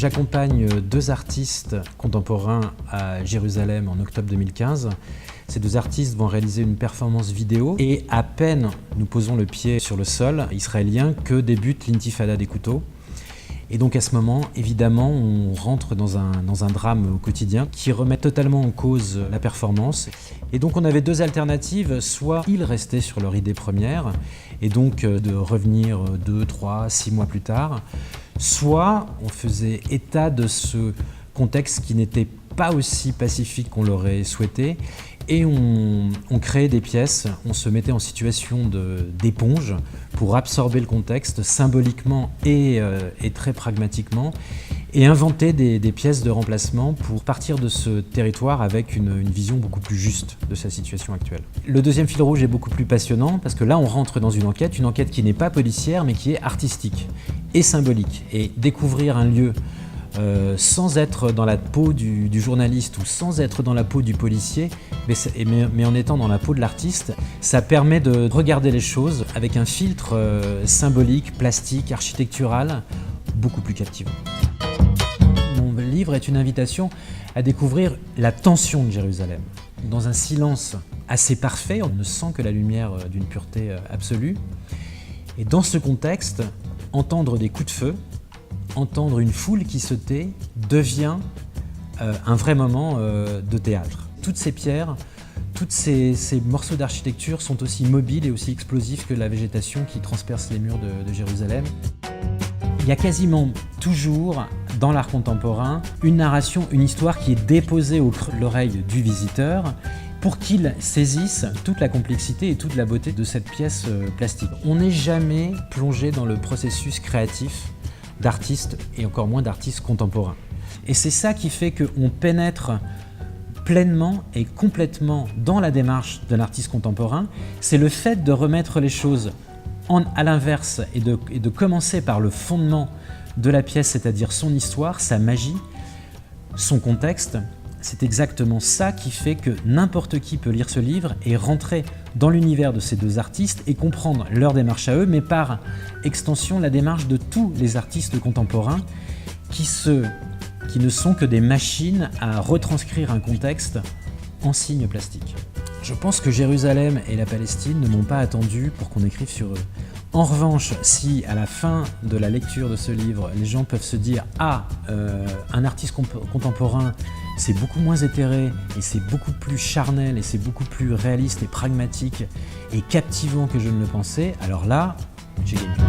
j'accompagne 2 artistes contemporains à Jérusalem en octobre 2015. Ces 2 artistes vont réaliser une performance vidéo et à peine nous posons le pied sur le sol israélien que débute l'intifada des couteaux. Et donc à ce moment, évidemment, on rentre dans un drame au quotidien qui remet totalement en cause la performance. Et donc on avait 2 alternatives, soit ils restaient sur leur idée première, et donc de revenir 2, 3, 6 mois plus tard, soit on faisait état de ce contexte qui n'était pas aussi pacifique qu'on l'aurait souhaité, et on créait des pièces, on se mettait en situation d'éponge pour absorber le contexte symboliquement et très pragmatiquement, et inventer des pièces de remplacement pour partir de ce territoire avec une vision beaucoup plus juste de sa situation actuelle. Le deuxième fil rouge est beaucoup plus passionnant parce que là on rentre dans une enquête qui n'est pas policière mais qui est artistique et symbolique. Et découvrir un lieu sans être dans la peau du journaliste ou sans être dans la peau du policier, mais en étant dans la peau de l'artiste, ça permet de regarder les choses avec un filtre symbolique, plastique, architectural, beaucoup plus captivant. Mon livre est une invitation à découvrir la tension de Jérusalem. Dans un silence assez parfait, on ne sent que la lumière d'une pureté absolue. Et dans ce contexte, entendre des coups de feu, entendre une foule qui se tait devient un vrai moment de théâtre. Toutes ces pierres, tous ces morceaux d'architecture sont aussi mobiles et aussi explosifs que la végétation qui transperce les murs de Jérusalem. Il y a quasiment toujours, dans l'art contemporain, une narration, une histoire qui est déposée au creux de l'oreille du visiteur pour qu'il saisisse toute la complexité et toute la beauté de cette pièce plastique. On n'est jamais plongé dans le processus créatif d'artistes et encore moins d'artistes contemporains. Et c'est ça qui fait qu'on pénètre pleinement et complètement dans la démarche d'un artiste contemporain. C'est le fait de remettre les choses à l'inverse et de commencer par le fondement de la pièce, c'est-à-dire son histoire, sa magie, son contexte. C'est exactement ça qui fait que n'importe qui peut lire ce livre et rentrer dans l'univers de ces 2 artistes et comprendre leur démarche à eux, mais par extension la démarche de tous les artistes contemporains qui ne sont que des machines à retranscrire un contexte en signes plastiques. Je pense que Jérusalem et la Palestine ne m'ont pas attendu pour qu'on écrive sur eux. En revanche, si à la fin de la lecture de ce livre, les gens peuvent se dire « Ah, un artiste contemporain, c'est beaucoup moins éthéré et c'est beaucoup plus charnel et c'est beaucoup plus réaliste et pragmatique et captivant que je ne le pensais », alors là, j'ai gagné.